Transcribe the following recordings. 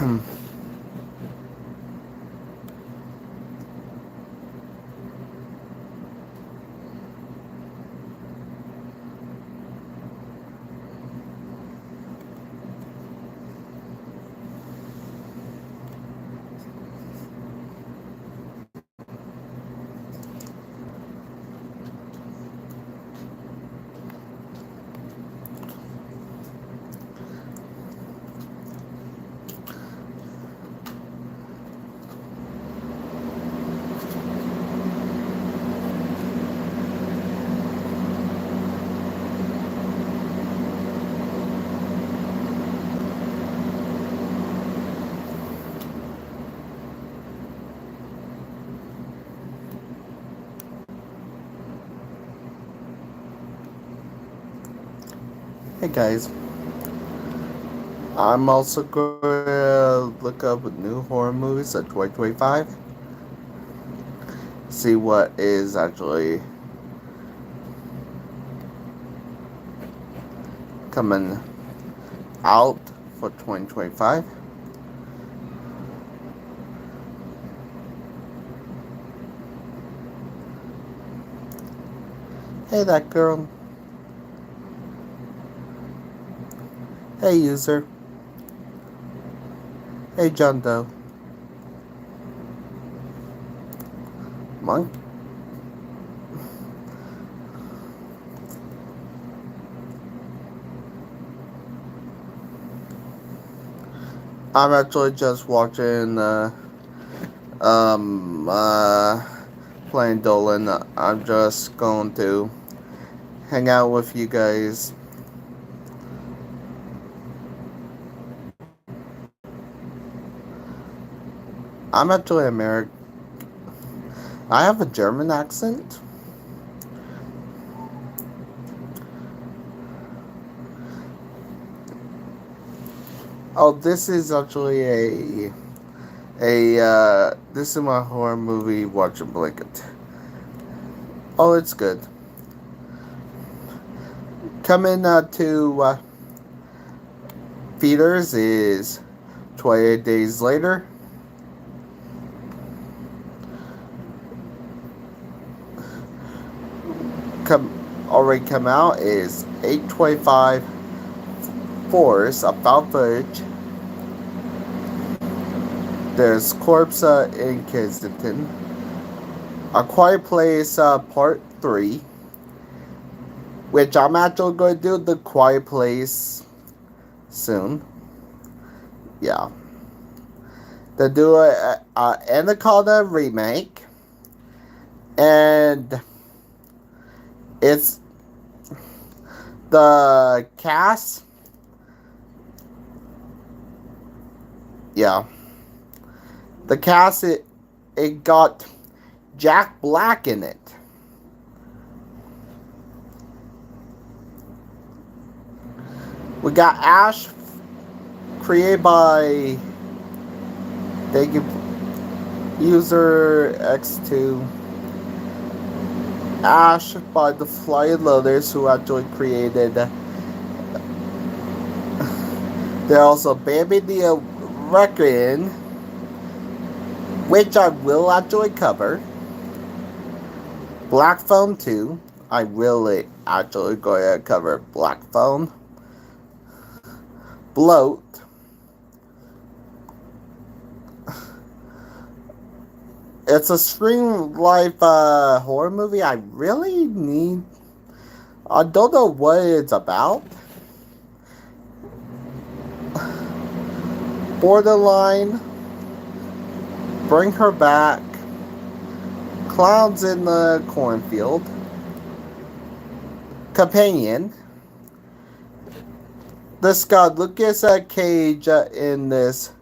Hey guys, I'm also going to look up new horror movies at 2025. See what is actually coming out for 2025. Hey that girl. Hey user. Hey John Doe. Monk. I'm actually just watching playing Dolan. I'm just going to hang out with you guys. I'm actually American. I have a German accent. Oh, this is actually this is my horror movie watching blanket. Oh, it's good. Coming to theaters is 28 Days Later. Already come out is 825 Force about footage. There's Corpse in Kensington. A Quiet Place Part 3, which I'm actually going to do the Quiet Place soon. Yeah. They do a Anaconda remake, and it's the cast. Yeah. The cast, it got Jack Black in it. We got Ash, created by user X2. Ash by the Flying Lotus, who actually created. They're also Bambi the Reckoning, which I will actually cover. Black Phone 2. I really actually going to cover Black Phone. Bloat. It's a Scream Life horror movie I really need. I don't know what it's about. Borderline. Bring Her Back. Clowns in the Cornfield. Companion. This got Lucas Cage in this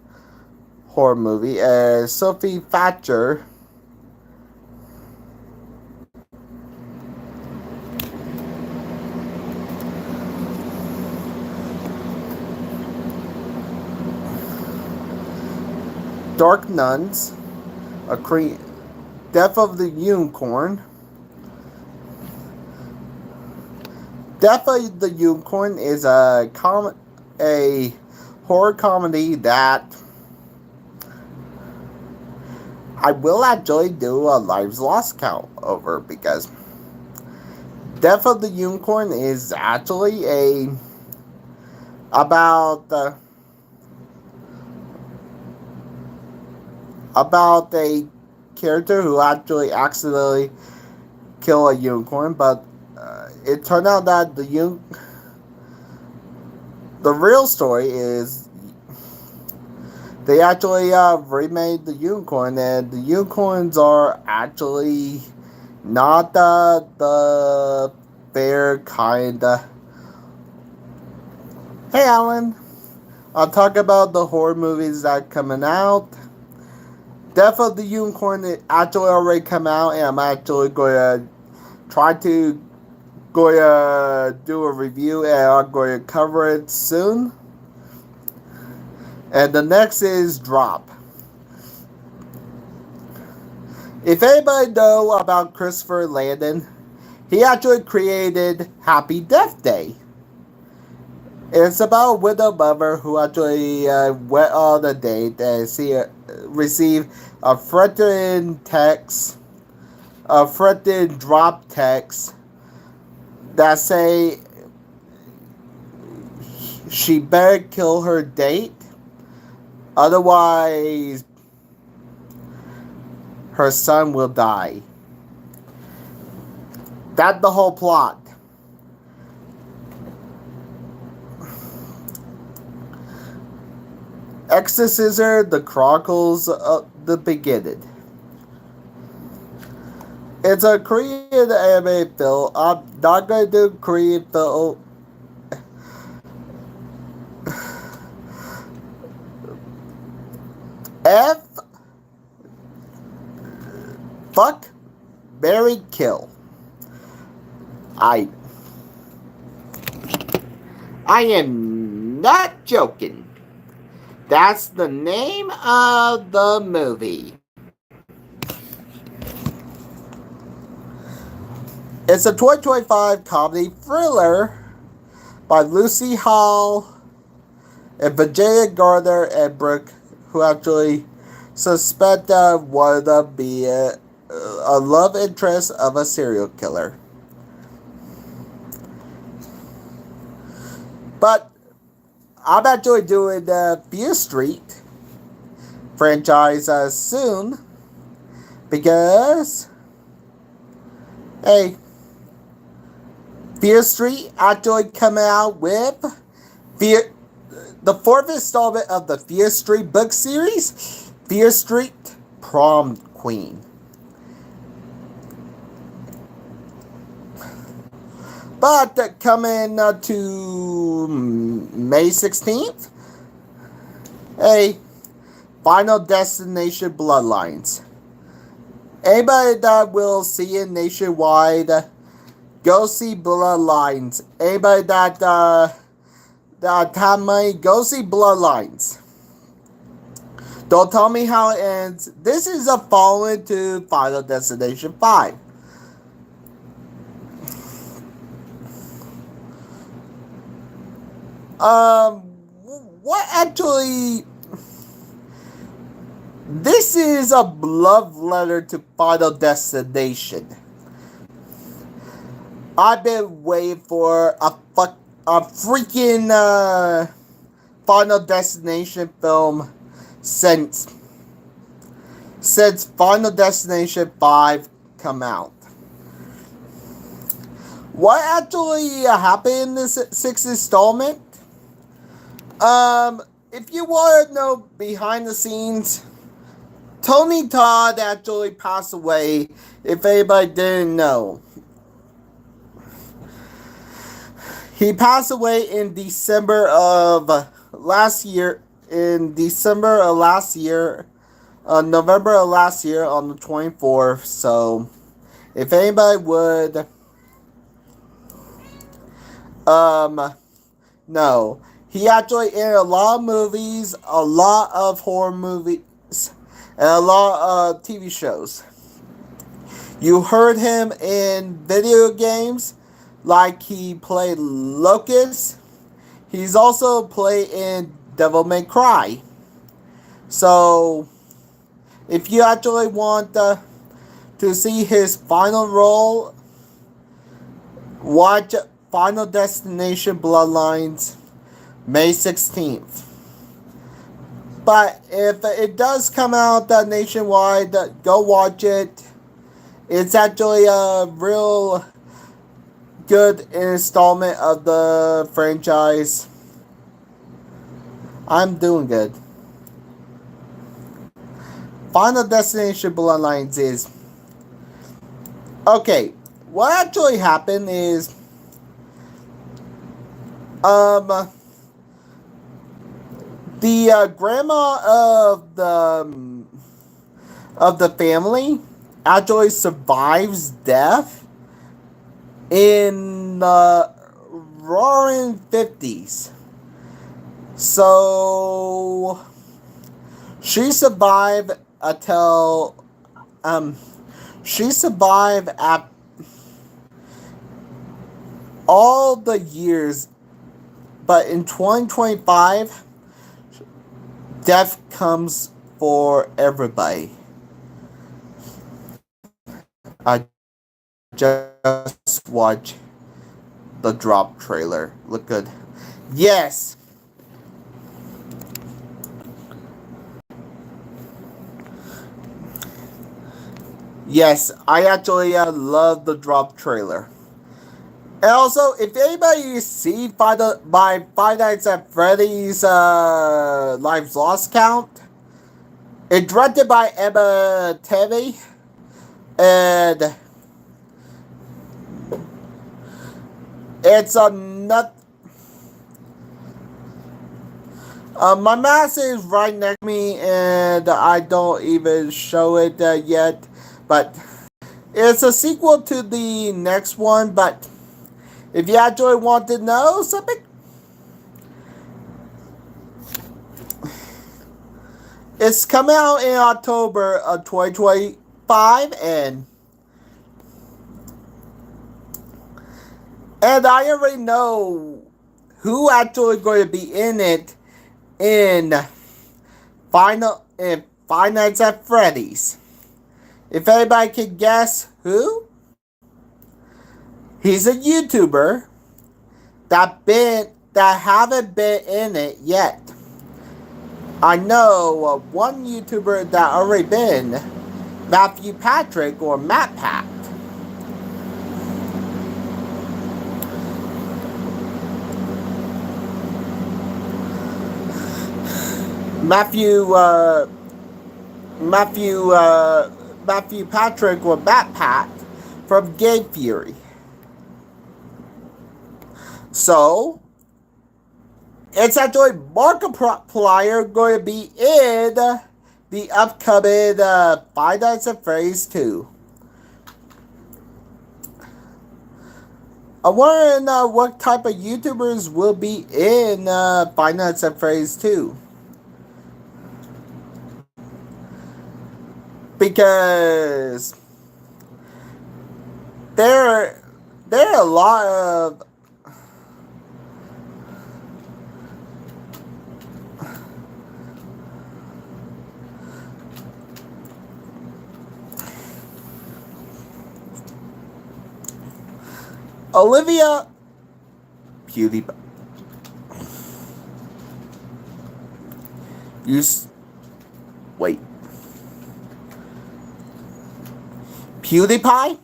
horror movie as Sophie Thatcher. Dark Nuns, Death of the Unicorn. Death of the Unicorn is a horror comedy that I will actually do a lives lost count over because Death of the Unicorn is actually about uh, about a character who actually accidentally killed a unicorn, but it turned out that the real story is they actually remade the unicorn, and the unicorns are actually not the fair kind. Hey, Alan. I'll talk about the horror movies that are coming out. Death of the Unicorn actually already come out, and I'm actually going to try to do a review, and I'm going to cover it soon. And the next is Drop. If anybody know about Christopher Landon, he actually created Happy Death Day. It's about a widow mother who actually went on a date and received a threatening drop text that say she better kill her date, otherwise her son will die. That's the whole plot. Exorcism, The Chronicles of the Beginning. It's a Korean anime film. I'm not going to do Korean film. F. Fuck. Marry. Kill. I am not joking. That's the name of the movie. It's a 2025 comedy thriller by Lucy Hall and Virginia Gardner and Brooke, who actually suspect one of them be a love interest of a serial killer. But I'm actually doing the Fear Street franchise soon because, hey, Fear Street actually coming out with the fourth installment of the Fear Street book series, Fear Street Prom Queen. But coming to May 16th, hey, Final Destination Bloodlines. Anybody that will see it nationwide, go see Bloodlines. Anybody that have money, go see Bloodlines. Don't tell me how it ends. This is a follow-up to Final Destination 5. What actually... This is a love letter to Final Destination. I've been waiting for a freaking Final Destination film since Final Destination 5 come out. What actually happened in this sixth installment? If you want to know behind the scenes, Tony Todd actually passed away, if anybody didn't know. He passed away in December of last year, November of last year, on the 24th. So, if anybody would, no. He actually in a lot of movies, a lot of horror movies, and a lot of TV shows. You heard him in video games, like he played Locust. He's also played in Devil May Cry. So, If you actually want to see his final role, watch Final Destination Bloodlines May 16th. But if it does come out nationwide, go watch it. It's actually a real good installment of the franchise. I'm doing good. Final Destination Bloodlines is... Okay, what actually happened is... the grandma of the family actually survives death in the roaring 50s. So she survived until she survived at all the years, but in 2025 death comes for everybody. I just watched the drop trailer. Look good. Yes. Yes, I actually love the drop trailer. And also, if anybody see Five Nights at Freddy's Lives Lost count, it's directed by Emma Tevey, and it's not. My mask is right next to me, and I don't even show it yet. But it's a sequel to the next one. But if you actually want to know something, it's coming out in October of 2025, and I already know who actually going to be in it in Five Nights at Freddy's. If anybody can guess who, he's a YouTuber that haven't been in it yet. I know one YouTuber that already been, Matthew Patrick or Matt Pat. Matthew Patrick or Matt Pat from Game Fury. So it's actually Markiplier going to be in the upcoming Five Nights at Freddy's 2. I'm wondering what type of YouTubers will be in Five Nights at Freddy's 2. Because there are a lot of Olivia PewDiePie. Wait. PewDiePie?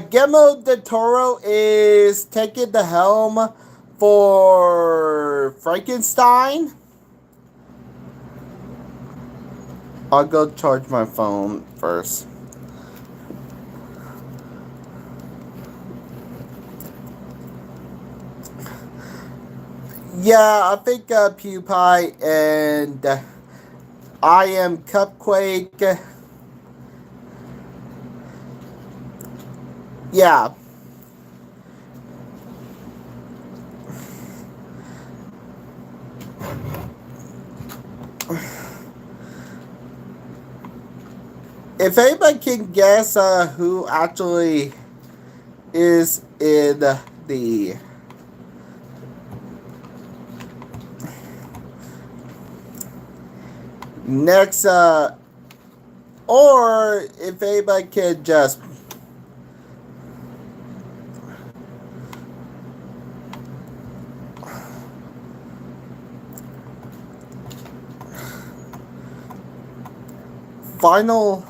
Guillermo del Toro is taking the helm for Frankenstein. I'll go charge my phone first. Yeah, I think PewDiePie and I Am Cupquake. Yeah. If anybody can guess who actually is in the next, or if anybody could just final.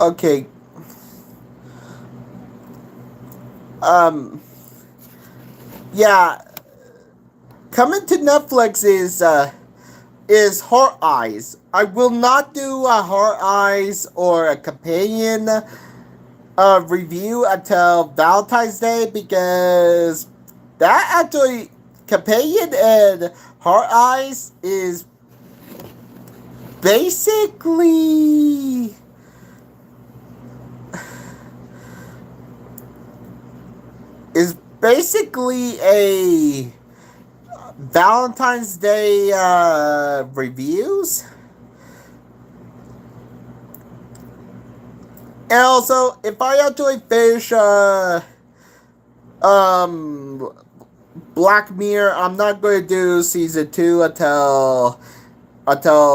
Okay. Yeah. Coming to Netflix is Heart Eyes. I will not do a Heart Eyes or a companion review until Valentine's Day because that actually companion and Heart Eyes is basically a Valentine's Day reviews. And also, if I actually finish Black Mirror, I'm not going to do season 2 until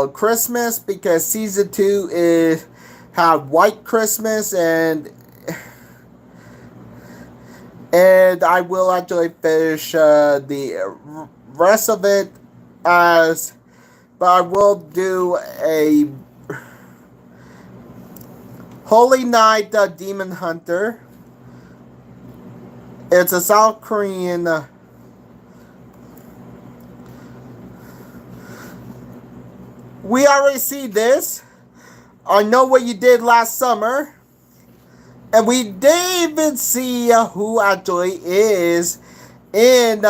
Christmas because season 2 is have White Christmas and I will actually finish the rest of it but I will do a Holy Night Demon Hunter. It's a South Korean we already see this. I Know What You Did Last Summer. And we didn't even see who actually is in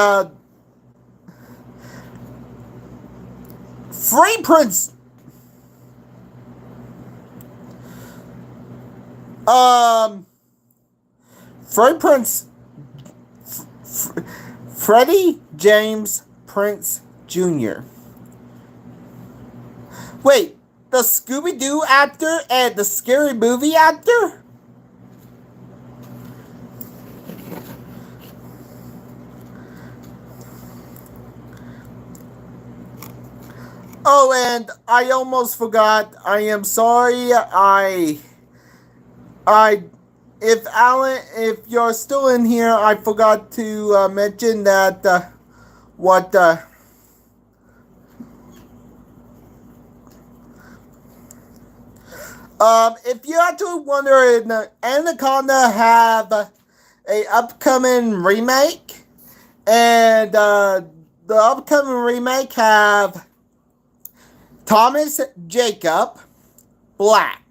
Free Prince. Free Prince. Freddie James Prince Jr. Wait, the Scooby-Doo actor and the Scary Movie actor? Oh, and I almost forgot. I am sorry. If Alan, if you're still in here, I forgot to mention that if you're actually wondering, Anaconda have a upcoming remake, and the upcoming remake have Thomas Jacob Black.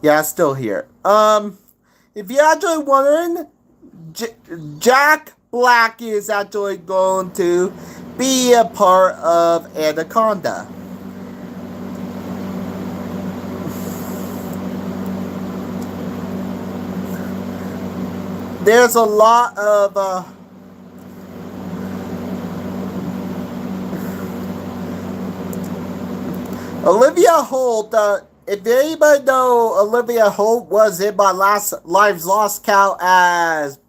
Yeah, still here. If you're actually wondering, Jack Black is actually going to be a part of Anaconda. There's a lot of Olivia Holt. If anybody know, Olivia Holt was in my last Lives Lost count as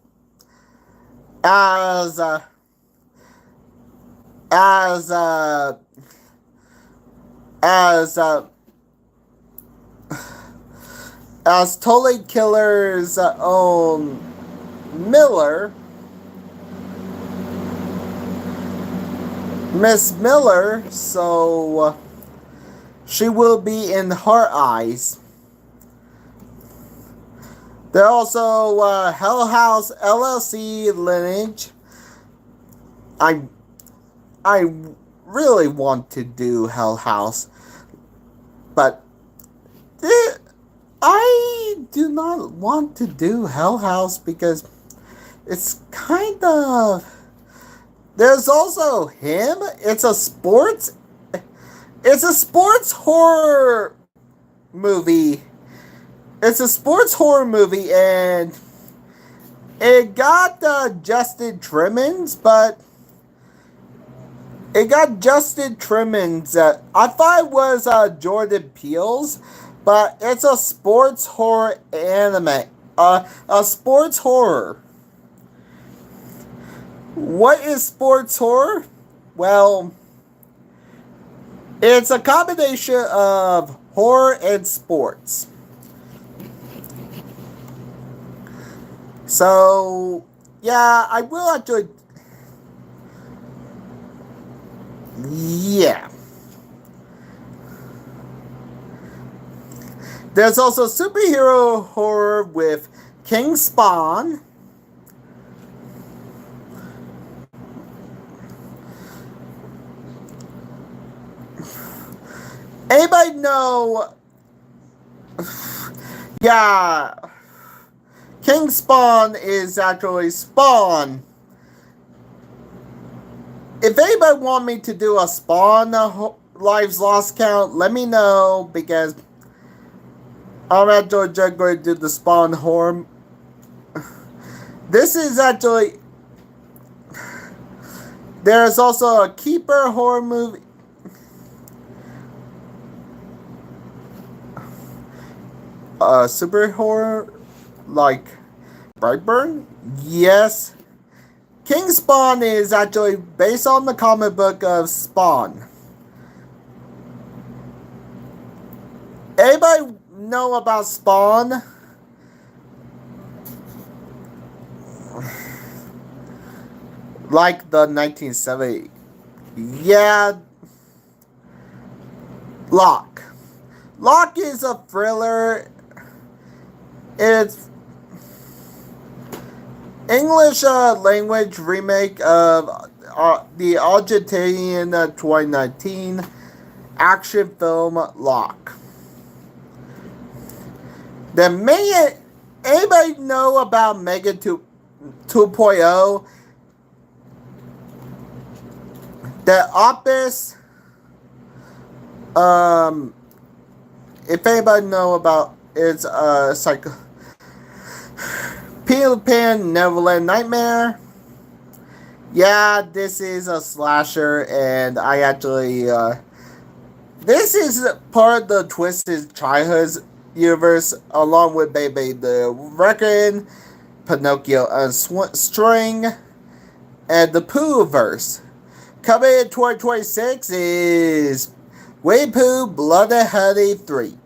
Totally Killer's own Miller. Miss Miller, so she will be in Heart Eyes. There are also Hell House LLC Lineage. I really want to do Hell House. But I do not want to do Hell House because it's kind of. There's also him. It's a sports. It's a sports horror movie. It's a sports horror movie, and it got Justin Trimmins, but it got Justin Trimmins. I thought it was Jordan Peele's, but it's a sports horror anime. A sports horror. What is sports horror? Well, it's a combination of horror and sports. So, yeah, I will actually. Yeah. There's also superhero horror with King Spawn. Anybody know? Yeah. King Spawn is actually Spawn. If anybody want me to do a Spawn Lives Lost count, let me know, because I'm actually just going to do the Spawn horror. This is actually. There's also a Keeper horror movie. Super horror, like Brightburn? Yes. King Spawn is actually based on the comic book of Spawn. Anybody know about Spawn? Like the 1970s. Yeah. Locke. Locke is a thriller. It's English language remake of the Argentinian 2019 action film Locke. Anybody know about Megan 2.0? The Opus. If anybody know about it's Peter Pan Neverland Nightmare. Yeah, this is a slasher, and I actually this is part of the Twisted Childhood universe, along with Baby the Reckoning, Pinocchio Unstring, and the Pooh-verse. Coming in 2026 is Winnie Pooh Bloody Honey 3.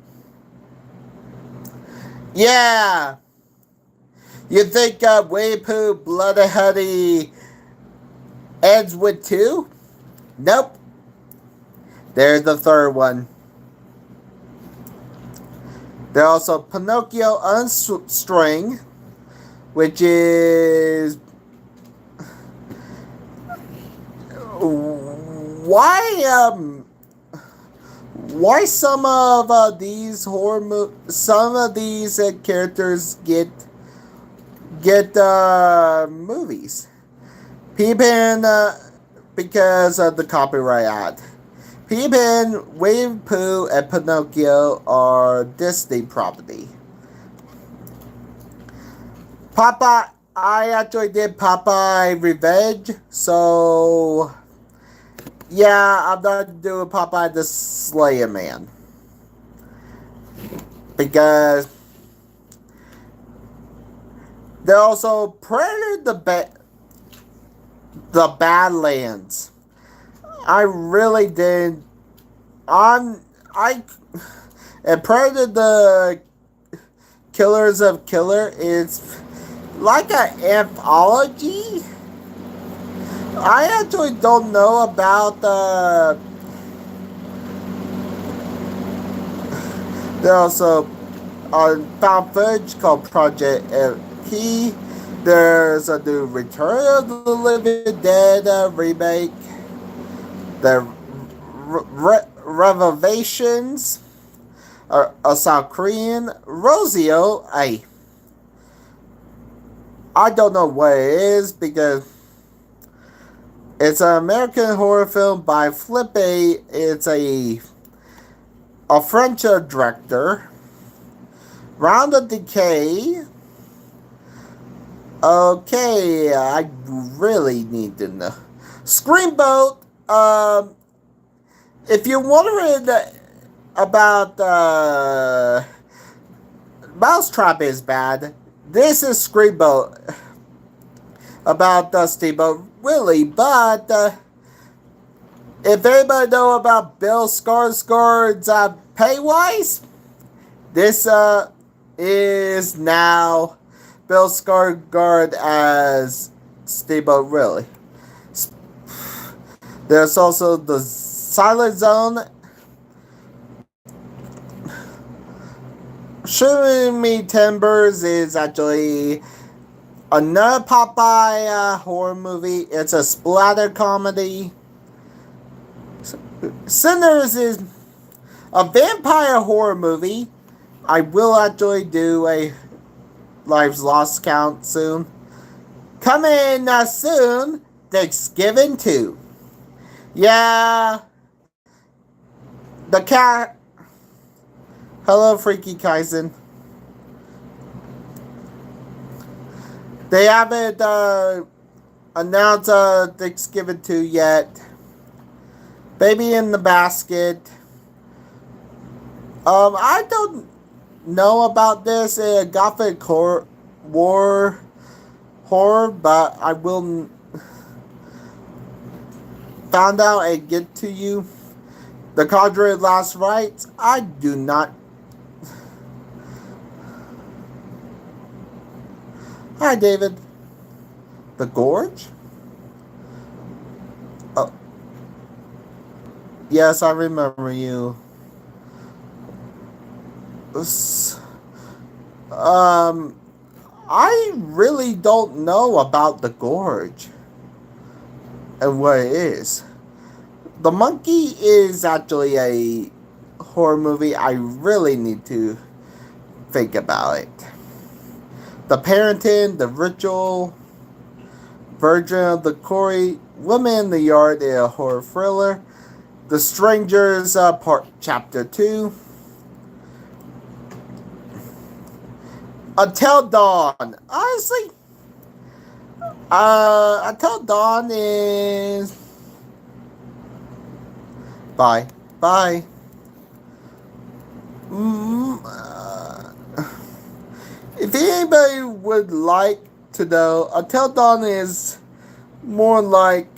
Yeah! You think Winnie Pooh Bloody Honey ends with 2? Nope. There's the third one. There's also Pinocchio Unstring, which is why some of these some of these characters get movies. Peter Pan, because of the Copyright Act. Peter Pan, Winnie Pooh, and Pinocchio are Disney property. Popeye, I actually did Popeye Revenge, so yeah, I'm not doing Popeye the Slayer Man. Because they're also Predator the Badlands. I really did. And Predator the Killers of Killer is like an anthology. I actually don't know about there also found footage called Project P. There's a new Return of the Living Dead remake. The Revelations. a South Korean. Rosio, I don't know what it is because it's an American horror film by Flippe. It's a French director. Round of Decay. Okay, I really need to know. Screamboat. If you're wondering about Mousetrap is bad, this is Screamboat about Steamboat Willie. But if anybody know about Bill Skarsgård's Pennywise, this is now Bill Skarsgård as Steamboat Willie. There's also the Silent Zone. Shooting Me Timbers is actually another Popeye horror movie. It's a splatter comedy. Sinners is a vampire horror movie. I will actually do a Lives Lost count soon. Coming soon, Thanksgiving 2. Yeah. The cat. Hello, Freaky Kaizen. They haven't announced Thanksgiving 2 yet. Baby in the Basket. I don't know about this Gothic war horror, but I will find out and get to you. The Conjuring Last Rites. I do not. Hi, David. The Gorge? Oh. Yes, I remember you. I really don't know about The Gorge and what it is. The Monkey is actually a horror movie. I really need to think about it. The Parenting, The Ritual, Virgin of the Corey, Women in the Yard, a horror thriller. The Strangers, Chapter 2. Until Dawn. Honestly, Until Dawn is... Bye. Bye. If anybody would like to know, Until Dawn is more like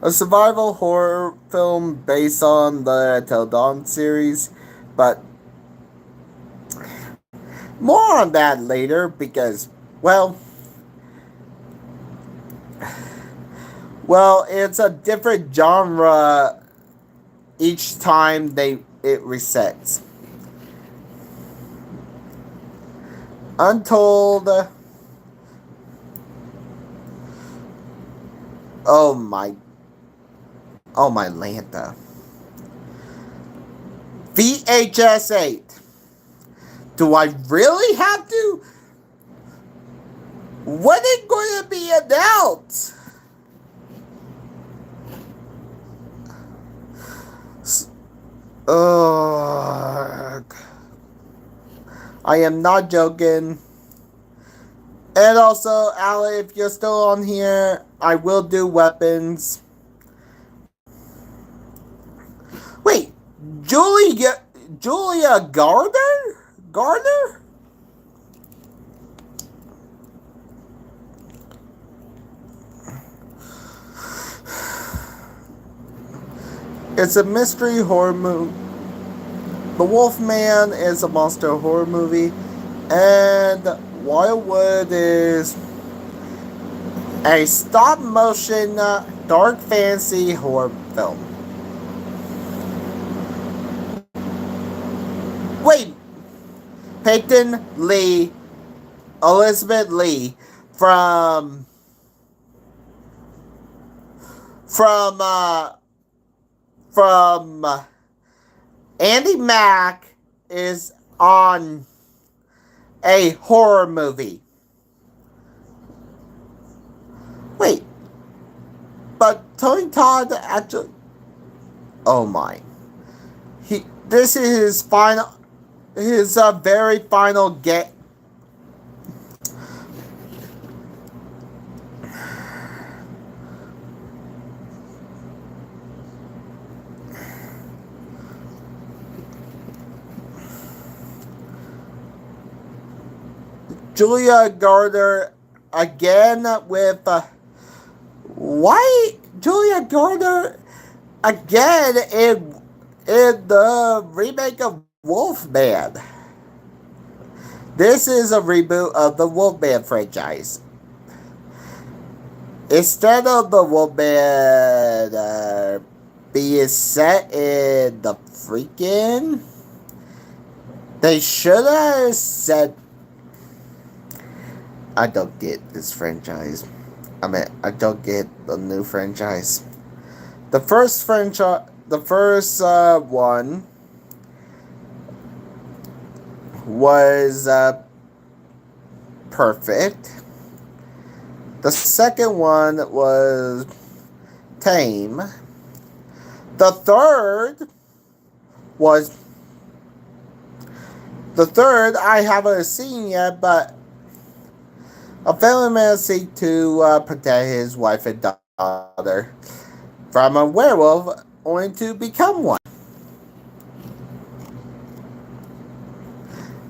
a survival horror film based on the Until Dawn series, but more on that later because, well, it's a different genre each time it resets. Untold. Oh my Lanta. VHS 8. Do I really have to? When is it going to be announced? I am not joking. And also, Ali, if you're still on here, I will do weapons. Wait, Julia Gardner? Gardner? It's a mystery horror movie. The Wolfman is a monster horror movie. And Wildwood is a stop-motion dark fantasy horror film. Wait! Peyton Lee, Elizabeth Lee from Andy Mack is on a horror movie. Wait, but Tony Todd actually. Oh my. This is his final. His very final get. Julia Garner again with. Why Julia Garner again in the remake of Wolfman? This is a reboot of the Wolfman franchise. Instead of the Wolfman being set in the freaking, they should have said. I don't get this franchise. I don't get the new franchise. The first one was perfect. The second one was tame. The third I haven't seen yet, but a family man seeks to protect his wife and daughter from a werewolf, only to become one.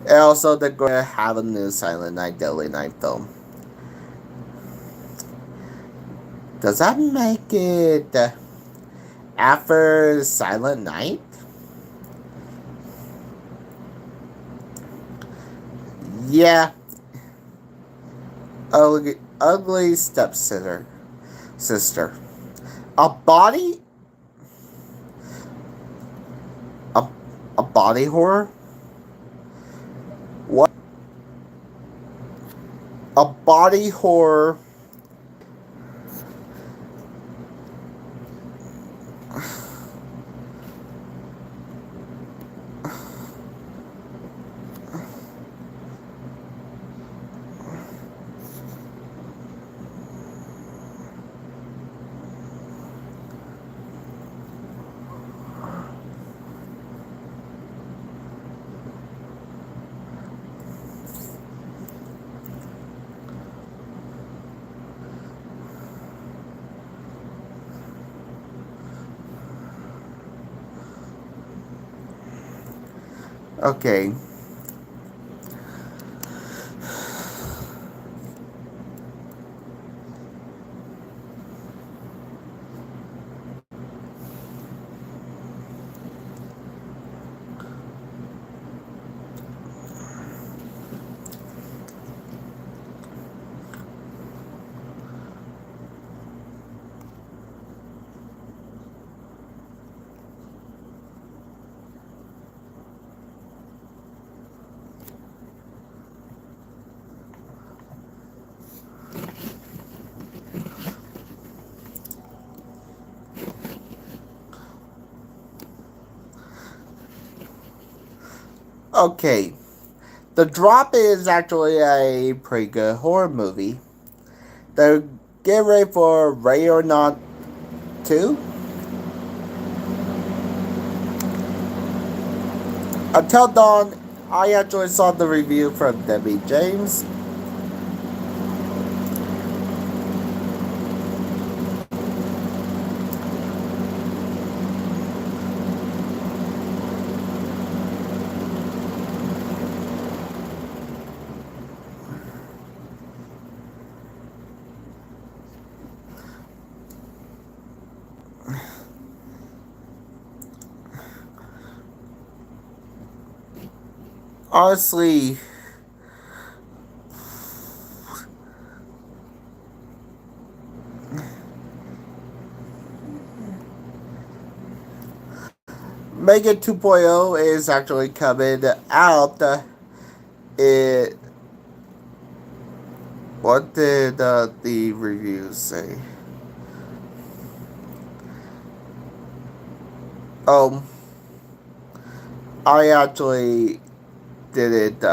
And also, they're going to have a new Silent Night, Deadly Night film. Does that make it after Silent Night? Yeah. Ugly stepsister. A body? A body horror? What? A body horror. Okay. Okay. The Drop is actually a pretty good horror movie. They're getting ready for Ready or Not 2. Until Dawn, I actually saw the review from Debbie James. Honestly, Megan 2.0 is actually coming out. What did the reviews say? Um, I actually did it.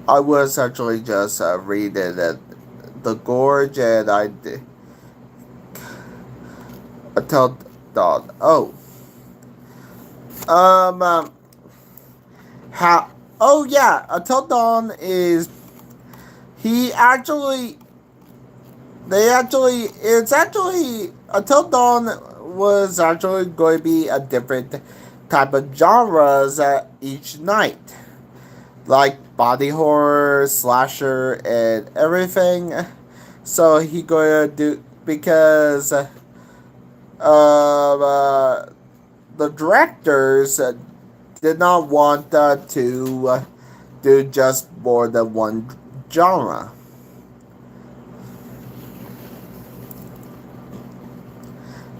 I was actually just reading the gorge, and I did. I told Don, oh, um, um, how? Oh yeah, Until Dawn is he actually? They actually, it's actually Until Dawn was actually going to be a different type of genres each night, like body horror, slasher, and everything. So he going to do because the directors did not want to do just more than one genre,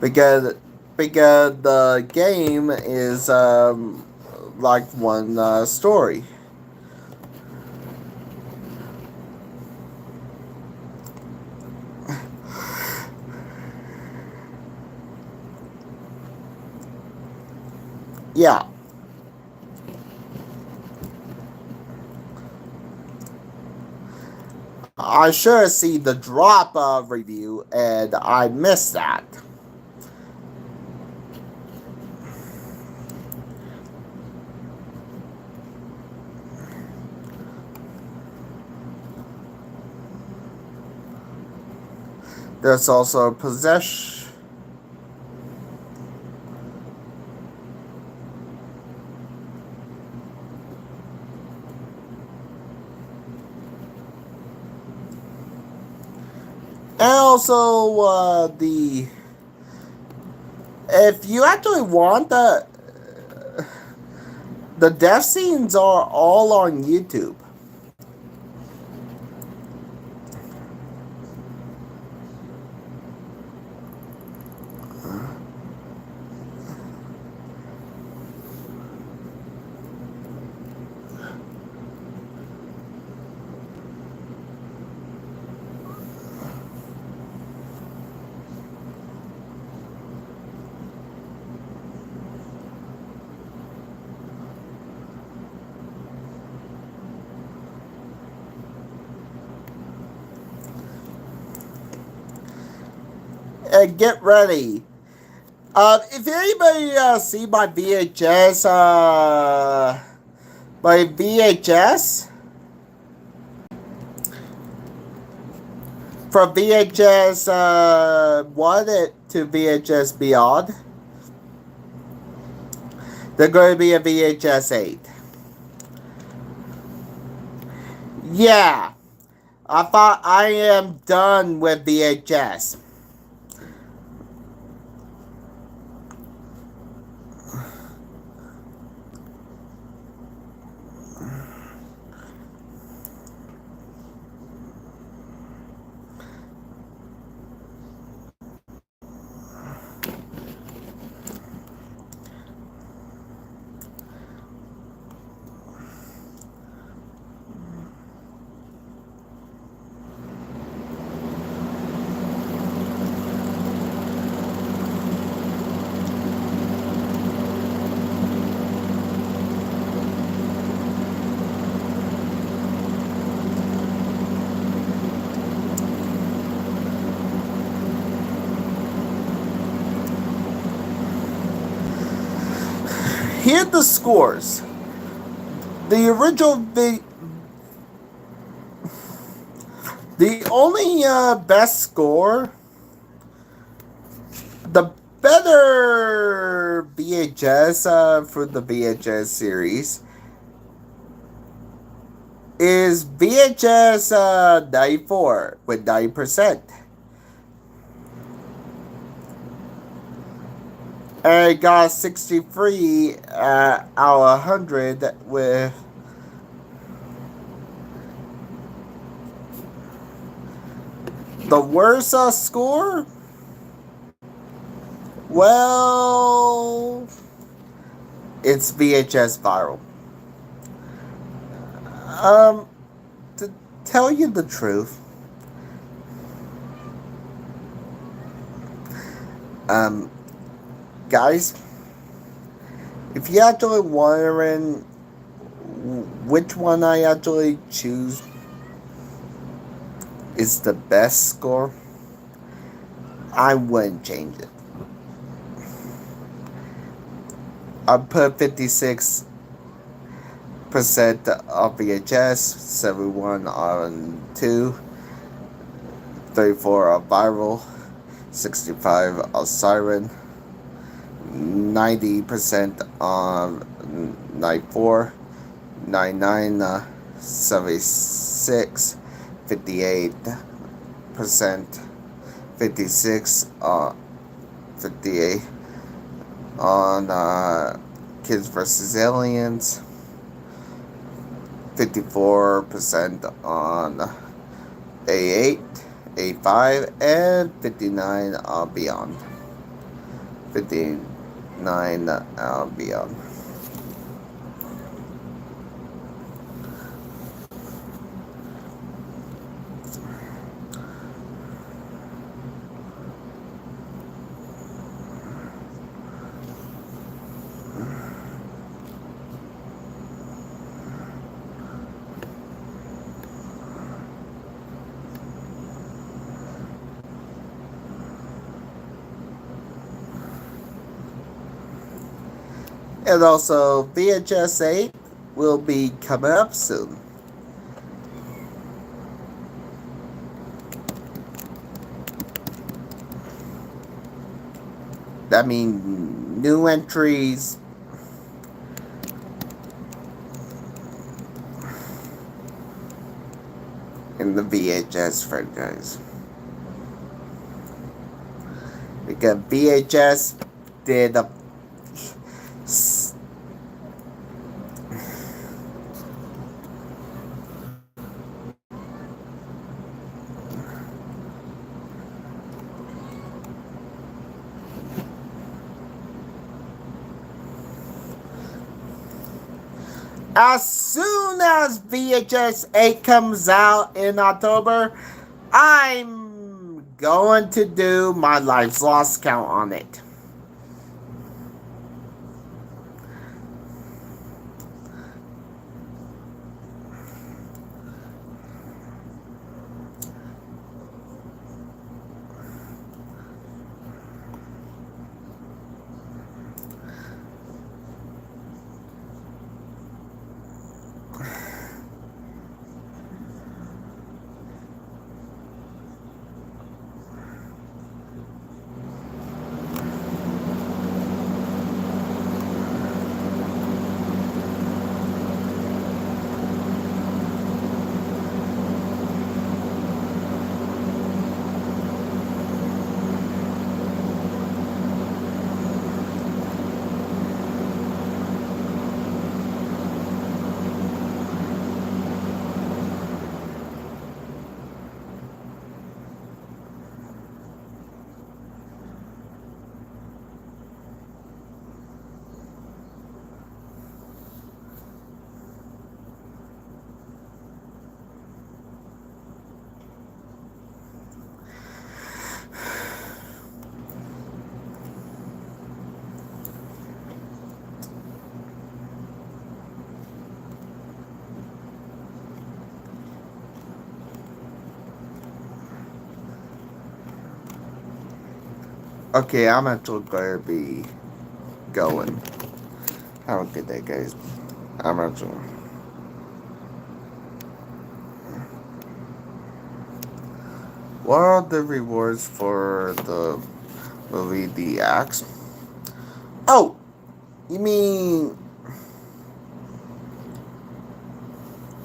because the game is like one story. Yeah, I sure see the drop of review and I missed that. There's also possession. And also, the if you actually want the death scenes are all on YouTube. And get ready. If anybody see my VHS, my VHS from VHS 1 to VHS Beyond, they're going to be a VHS 8. Yeah, I thought I am done with VHS. Here are the scores. The original the only best score, the better VHS for the VHS series is VHS 94 with 90%. And it got 63 out of 100 with the worst score. Well, it's VHS Viral. To tell you the truth, um, Guys, if you actually wondering which one I actually choose is the best score, I wouldn't change it. I put 56% of VHS, 71 on 2, 34 of viral, 65 of siren, 90% on night 4, 99 76, 58%, 56 58 on Kids vs. Aliens, 54% on A8, A5, and 59 on Beyond. 59 on Beyond. And also, VHS 8 will be coming up soon. That means new entries in the VHS franchise. Because VHS did a as soon as VHS 8 comes out in October, I'm going to do my Lives Lost count on it. Okay, I'm actually going to be going. Have a good day, guys. I'm actually. What are the rewards for the movie The Axe? Oh, you mean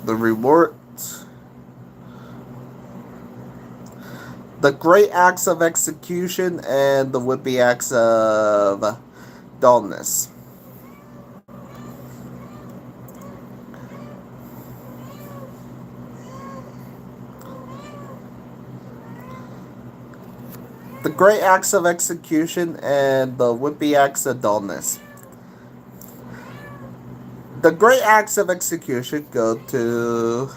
the rewards? The Great Acts of Execution and the Whippy Acts of Dullness. The Great Acts of Execution and the Whippy Acts of Dullness. The Great Acts of Execution go to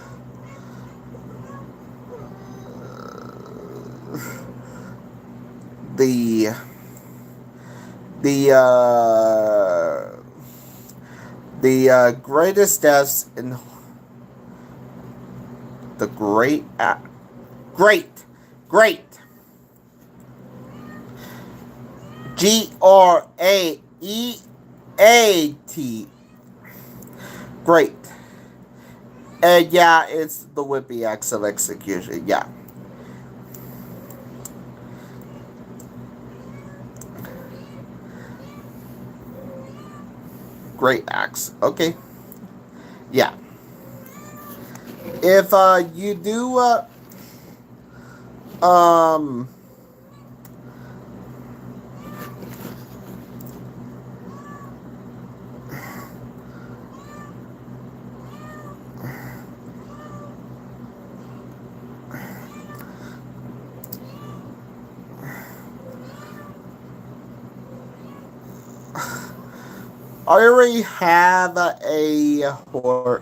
the the greatest deaths in the great Graeat. Great. And yeah, it's the Whippy Axe of Execution. Yeah. Great axe. Okay. Yeah. If you do um I already have a horror.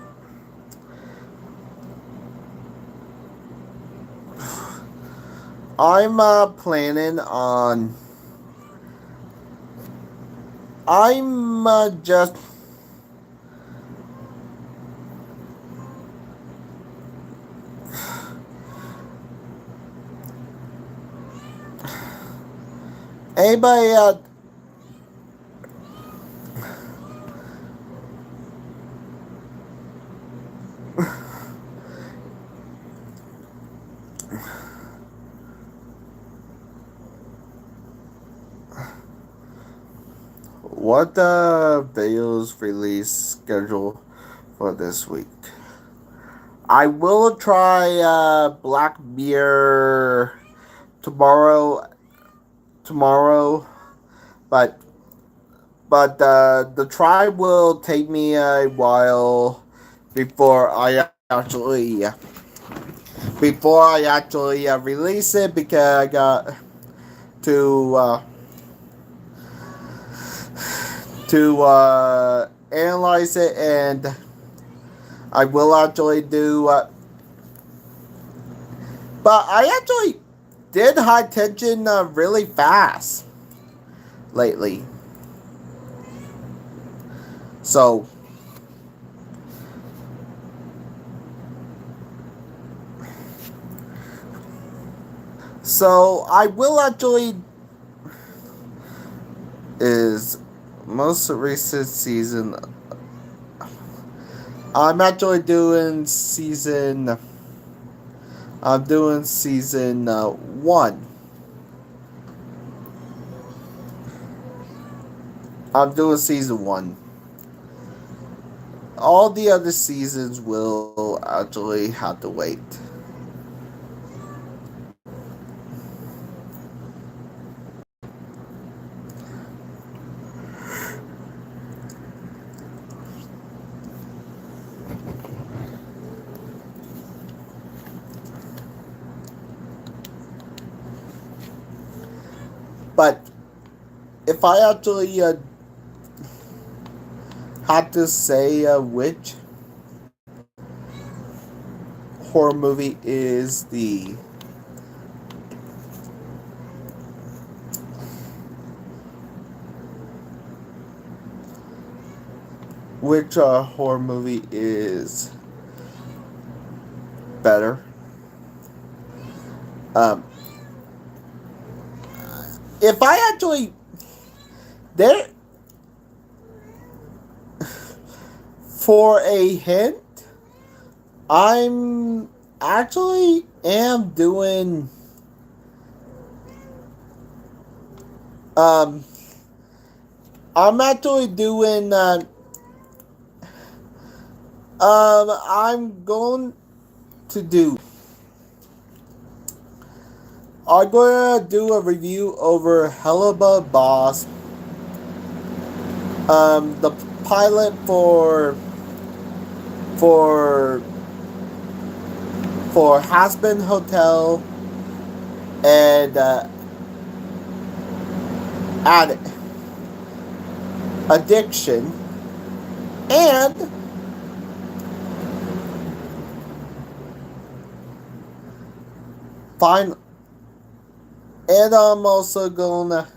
I'm planning on. I'm just. Anybody what videos release schedule for this week? I will try Black Mirror tomorrow. Tomorrow, but the try will take me a while before I actually release it because I got to analyze it, and I will actually do. But I actually did high tension really fast lately, so. So I will actually is most recent season. I'm actually doing season. I'm doing season 1. I'm doing season 1. All the other seasons will actually have to wait. But if I actually had to say which horror movie is the which horror movie is better, um, if I actually there for a hint, I'm actually am doing um I'm actually doing I'm going to do I'm gonna do a review over Helluva Boss, the pilot for for Hasbin Hotel and Ad- Addiction, and fine. And I'm also gonna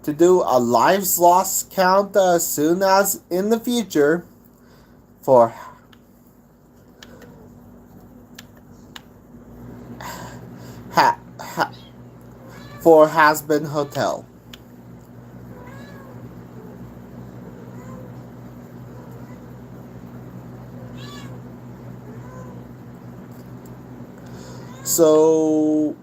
to do a lives lost count as soon as in the future for ha, ha, for Has-Been Hotel. So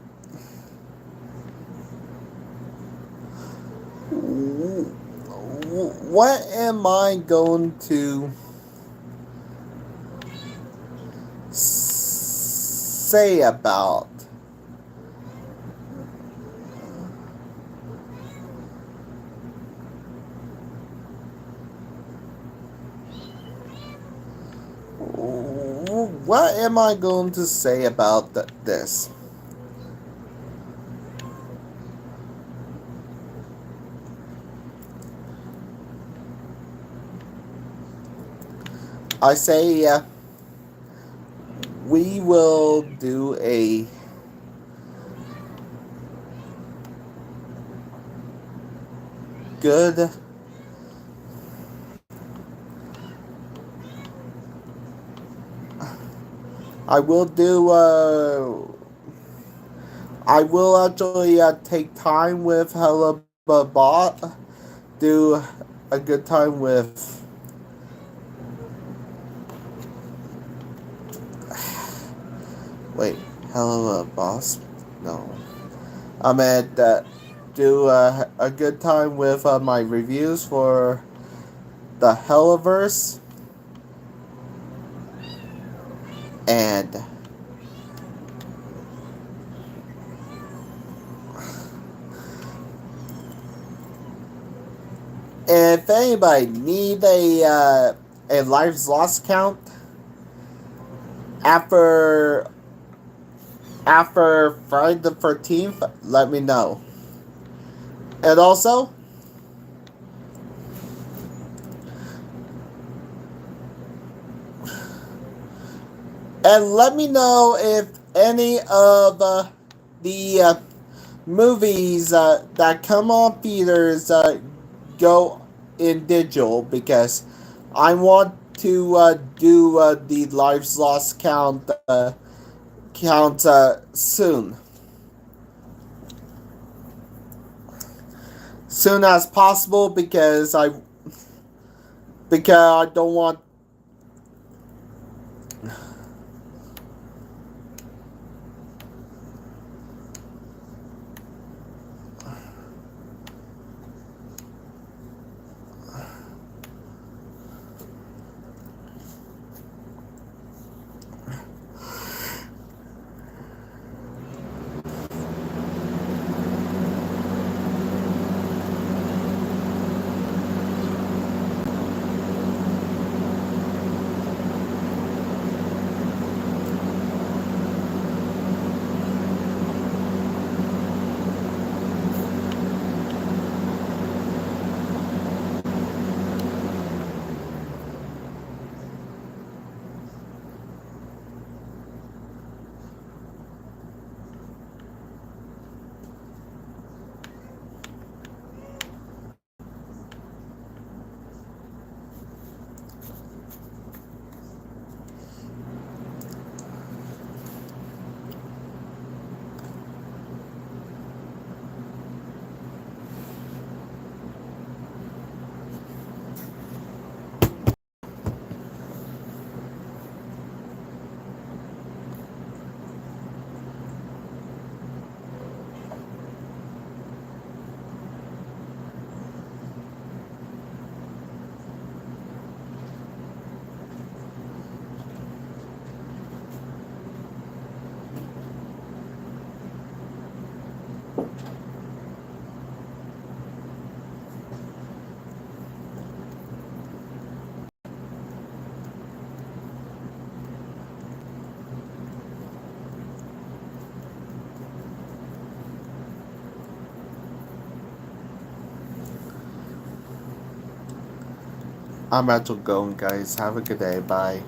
what am I going to say about what am I going to say about this? I say we will do a good I will do I will actually take time with Hello Bot, do a good time with wait, Hello Boss? No. I'm at do a good time with my reviews for the Helliverse and if anybody need a lives lost count after Friday the 13th, let me know. And also, and let me know if any of the movies that come on theaters go in digital, because I want to do the lives lost count soon as possible, because I don't want I'm about to go, guys. Have a good day. Bye.